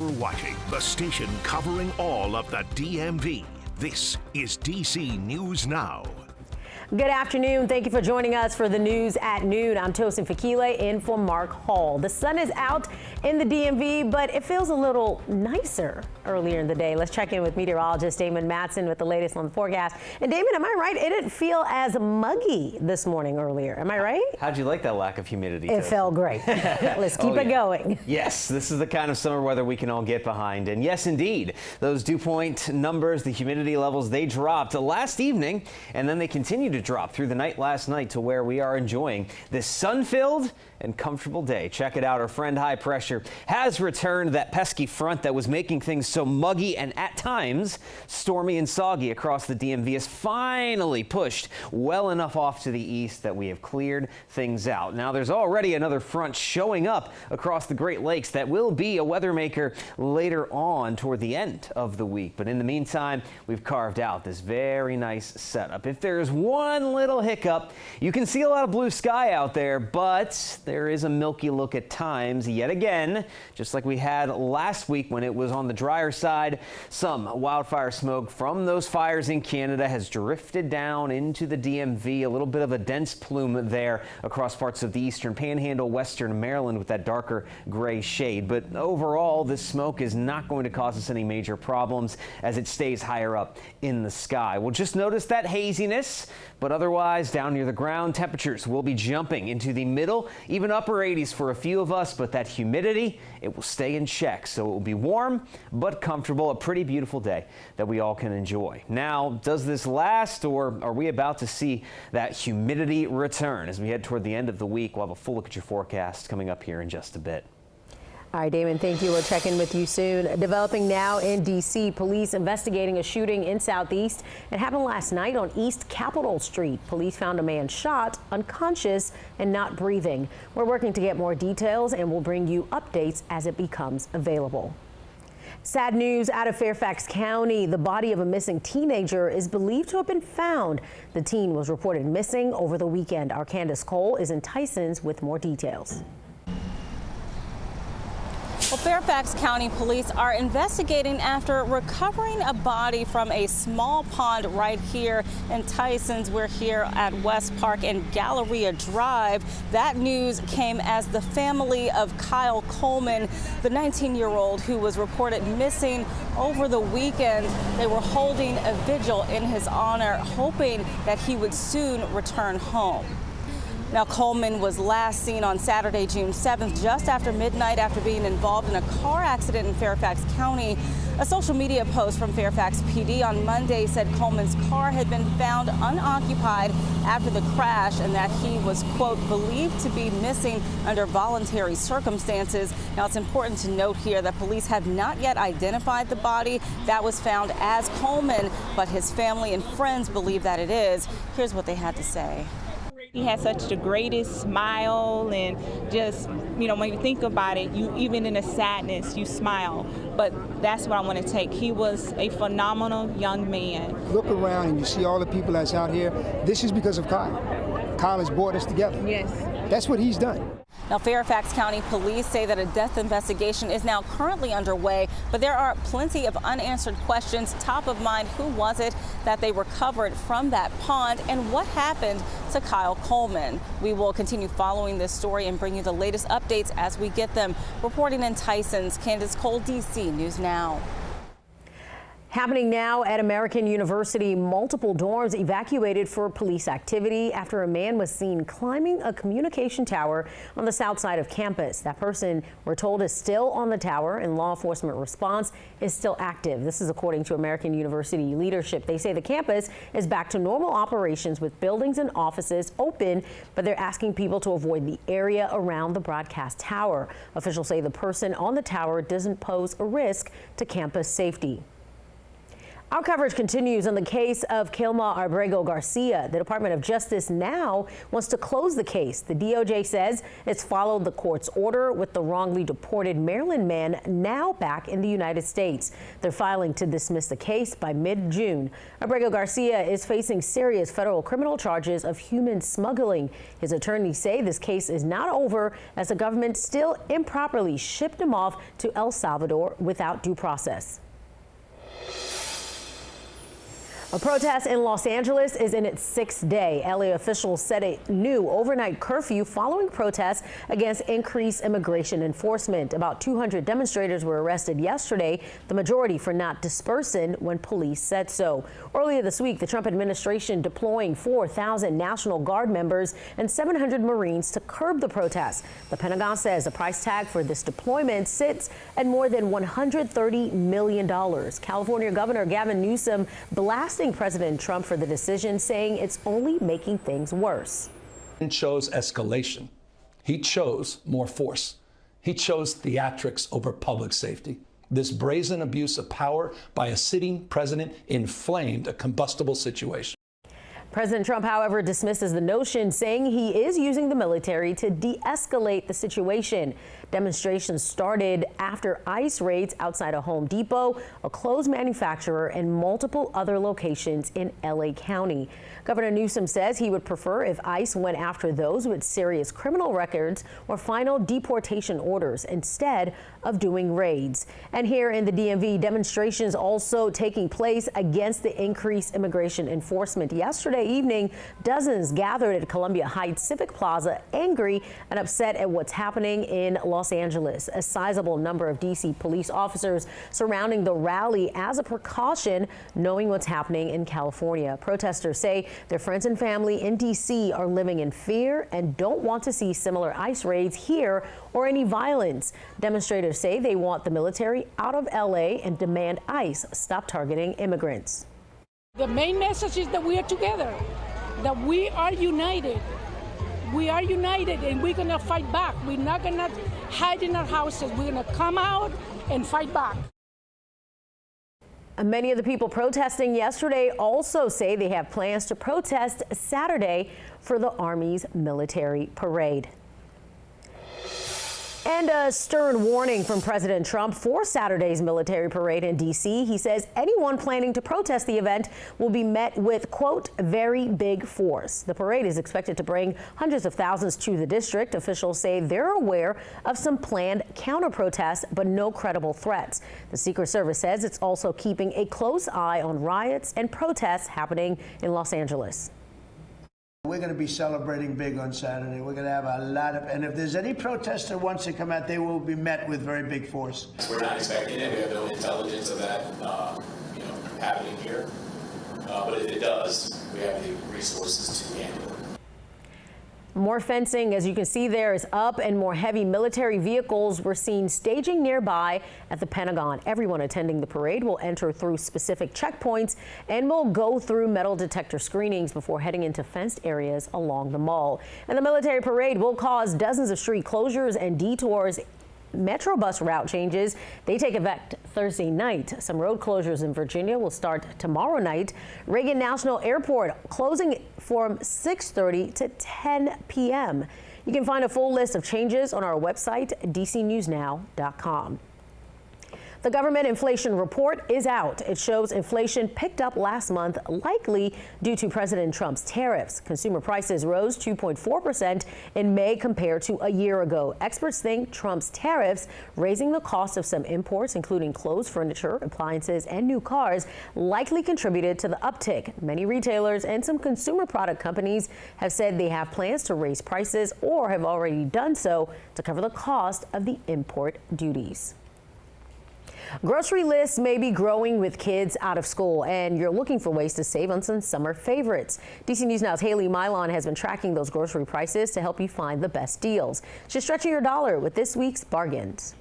We're watching the station covering all of the DMV. This is DC News Now. Good afternoon. Thank you for joining us for the news at noon. I'm Tosin Fakile in for Mark Hall. The sun is out in the DMV, but it feels a little nicer earlier in the day. Let's check in with meteorologist Damon Matson with the latest on the forecast. And Damon, am I right? It didn't feel as muggy this morning earlier. Am I right? How'd you like that lack of humidity? It felt great. Let's keep it going. Yes, this is the kind of summer weather we can all get behind. And yes, indeed, those dew point numbers, the humidity levels, they dropped last evening, and then they continue to drop through the night last night to where we are enjoying this sun-filled and comfortable day. Check it out. Our friend high pressure has returned. That pesky front that was making things so muggy and at times stormy and soggy across the DMV is finally pushed well enough off to the east that we have cleared things out. Now there's already another front showing up across the Great Lakes that will be a weather maker later on toward the end of the week. But in the meantime, we've carved out this very nice setup. If there's one little hiccup, you can see a lot of blue sky out there, but there is a milky look at times yet again, just like we had last week when it was on the drier side. Some wildfire smoke from those fires in Canada has drifted down into the DMV. A little bit of a dense plume there across parts of the eastern panhandle, western Maryland with that darker gray shade. But overall, this smoke is not going to cause us any major problems as it stays higher up in the sky. We'll just notice that haziness, but otherwise down near the ground, temperatures will be jumping into the middle, even upper 80s for a few of us, but that humidity, it will stay in check. So it will be warm but comfortable, a pretty beautiful day that we all can enjoy. Now, does this last, or are we about to see that humidity return as we head toward the end of the week? We'll have a full look at your forecast coming up here in just a bit. All right, Damon, thank you. We'll check in with you soon. Developing now in D.C., police investigating a shooting in Southeast. It happened last night on East Capitol Street. Police found a man shot, unconscious, and not breathing. We're working to get more details, and we'll bring you updates as it becomes available. Sad news out of Fairfax County. The body of a missing teenager is believed to have been found. The teen was reported missing over the weekend. Our Candace Cole is in Tysons with more details. Well, Fairfax County police are investigating after recovering a body from a small pond right here in Tysons. We're here at West Park and Galleria Drive. That news came as the family of Kyle Coleman, the 19-year-old who was reported missing over the weekend. They were holding a vigil in his honor, hoping that he would soon return home. Now, Coleman was last seen on Saturday, June 7th, just after midnight after being involved in a car accident in Fairfax County. A social media post from Fairfax PD on Monday said Coleman's car had been found unoccupied after the crash and that he was, quote, believed to be missing under voluntary circumstances. Now, it's important to note here that police have not yet identified the body that was found as Coleman, but his family and friends believe that it is. Here's what they had to say. He had such the greatest smile, and just, you know, when you think about it, you even in the sadness, you smile. But that's what I want to take. He was a phenomenal young man. Look around and you see all the people that's out here. This is because of Kyle. Kyle has brought us together. Yes. That's what he's done. Now, Fairfax County police say that a death investigation is now currently underway, but there are plenty of unanswered questions. Top of mind, who was it that they recovered from that pond, and what happened to Kyle Coleman? We will continue following this story and bring you the latest updates as we get them. Reporting in Tysons, Candace Cole, DC News Now. Happening now at American University, multiple dorms evacuated for police activity after a man was seen climbing a communication tower on the south side of campus. That person, we're told, is still on the tower, and law enforcement response is still active. This is according to American University leadership. They say the campus is back to normal operations with buildings and offices open, but they're asking people to avoid the area around the broadcast tower. Officials say the person on the tower doesn't pose a risk to campus safety. Our coverage continues on the case of Kilma Abrego Garcia. The Department of Justice now wants to close the case. The DOJ says it's followed the court's order with the wrongly deported Maryland man now back in the United States. They're filing to dismiss the case by mid-June. Abrego Garcia is facing serious federal criminal charges of human smuggling. His attorneys say this case is not over as the government still improperly shipped him off to El Salvador without due process. A protest in Los Angeles is in its 6th day. LA officials set a new overnight curfew following protests against increased immigration enforcement. About 200 demonstrators were arrested yesterday, the majority for not dispersing when police said so. Earlier this week, the Trump administration deploying 4,000 National Guard members and 700 Marines to curb the protests. The Pentagon says the price tag for this deployment sits at more than $130 million. California Governor Gavin Newsom blasted President Trump for the decision, saying it's only making things worse. He chose escalation. He chose more force. He chose theatrics over public safety. This brazen abuse of power by a sitting president inflamed a combustible situation. President Trump, however, dismisses the notion, saying he is using the military to de-escalate the situation. Demonstrations started after ICE raids outside a Home Depot, a clothes manufacturer, and multiple other locations in LA County. Governor Newsom says he would prefer if ICE went after those with serious criminal records or final deportation orders instead of doing raids. And here in the DMV, demonstrations also taking place against the increased immigration enforcement. Yesterday evening, dozens gathered at Columbia Heights Civic Plaza, angry and upset at what's happening in Los Angeles. A sizable number of D.C. police officers surrounding the rally as a precaution, knowing what's happening in California. Protesters say their friends and family in D.C. are living in fear and don't want to see similar ICE raids here or any violence. Demonstrators say they want the military out of L.A. and demand ICE stop targeting immigrants. The main message is that we are together, that we are united. We are united and we're gonna fight back. We're not gonna hide in our houses. We're gonna come out and fight back. Many of the people protesting yesterday also say they have plans to protest Saturday for the Army's military parade. And a stern warning from President Trump for Saturday's military parade in D.C. He says anyone planning to protest the event will be met with, quote, very big force. The parade is expected to bring hundreds of thousands to the district. Officials say they're aware of some planned counter-protests, but no credible threats. The Secret Service says it's also keeping a close eye on riots and protests happening in Los Angeles. We're going to be celebrating big on Saturday. We're going to have a lot of, and if there's any protester who wants to come out, they will be met with very big force. We're not expecting it. We have no intelligence of that, happening here. But if it does, we have the resources to handle it. More fencing, as you can see there, is up, and more heavy military vehicles were seen staging nearby at the Pentagon. Everyone attending the parade will enter through specific checkpoints and will go through metal detector screenings before heading into fenced areas along the mall. And the military parade will cause dozens of street closures and detours. Metrobus route changes, they take effect Thursday night. Some road closures in Virginia will start tomorrow night. Reagan National Airport closing from 6:30 to 10 p.m. You can find a full list of changes on our website, dcnewsnow.com. The government inflation report is out. It shows inflation picked up last month, likely due to President Trump's tariffs. Consumer prices rose 2.4% in May compared to a year ago. Experts think Trump's tariffs, raising the cost of some imports, including clothes, furniture, appliances, and new cars, likely contributed to the uptick. Many retailers and some consumer product companies have said they have plans to raise prices or have already done so to cover the cost of the import duties. Grocery lists may be growing with kids out of school, and you're looking for ways to save on some summer favorites. DC News Now's Haley Milon has been tracking those grocery prices to help you find the best deals. She's stretching your dollar with this week's bargains.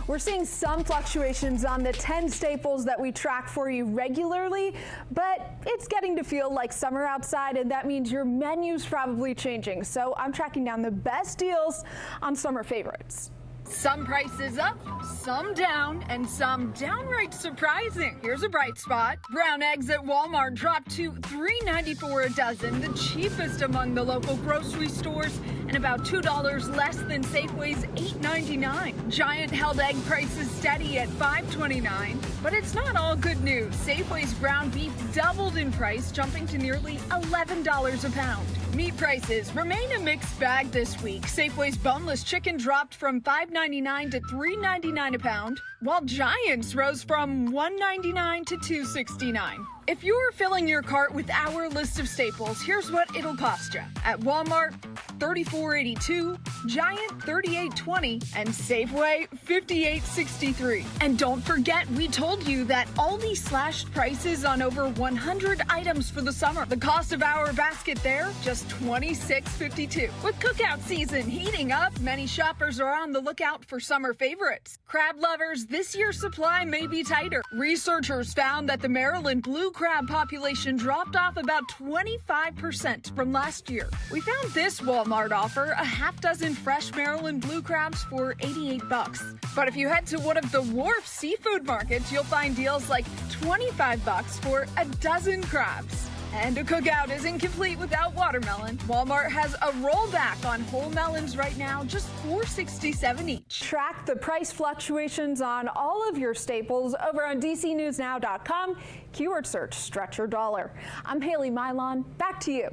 We're seeing some fluctuations on the 10 staples that we track for you regularly, but it's getting to feel like summer outside, and that means your menu's probably changing. So I'm tracking down the best deals on summer favorites. Some prices up, some down, and some downright surprising. Here's a bright spot. Brown eggs at Walmart dropped to $3.94 a dozen, the cheapest among the local grocery stores, and about $2 less than Safeway's $8.99. Giant held egg prices steady at $5.29. But it's not all good news. Safeway's ground beef doubled in price, jumping to nearly $11 a pound. Meat prices remain a mixed bag this week. Safeway's boneless chicken dropped from $5.99 to $3.99 a pound, while Giants rose from $1.99 to $2.69. If you're filling your cart with our list of staples, here's what it'll cost you. At Walmart, $34.82, Giant $38.20, and Safeway $58.63. And don't forget, we told you that Aldi slashed prices on over 100 items for the summer. The cost of our basket there, just $26.52. With cookout season heating up, many shoppers are on the lookout for summer favorites. Crab lovers, this year's supply may be tighter. Researchers found that the Maryland blue crab population dropped off about 25% from last year. We found this Walmart offer, a half dozen fresh Maryland blue crabs for $88. But if you head to one of the Wharf seafood markets, you'll find deals like $25 for a dozen crabs. And a cookout isn't complete without watermelon. Walmart has a rollback on whole melons right now, just $4.67 each. Track the price fluctuations on all of your staples over on DCNewsNow.com. Keyword search, stretch your dollar. I'm Haley Mylon. Back to you.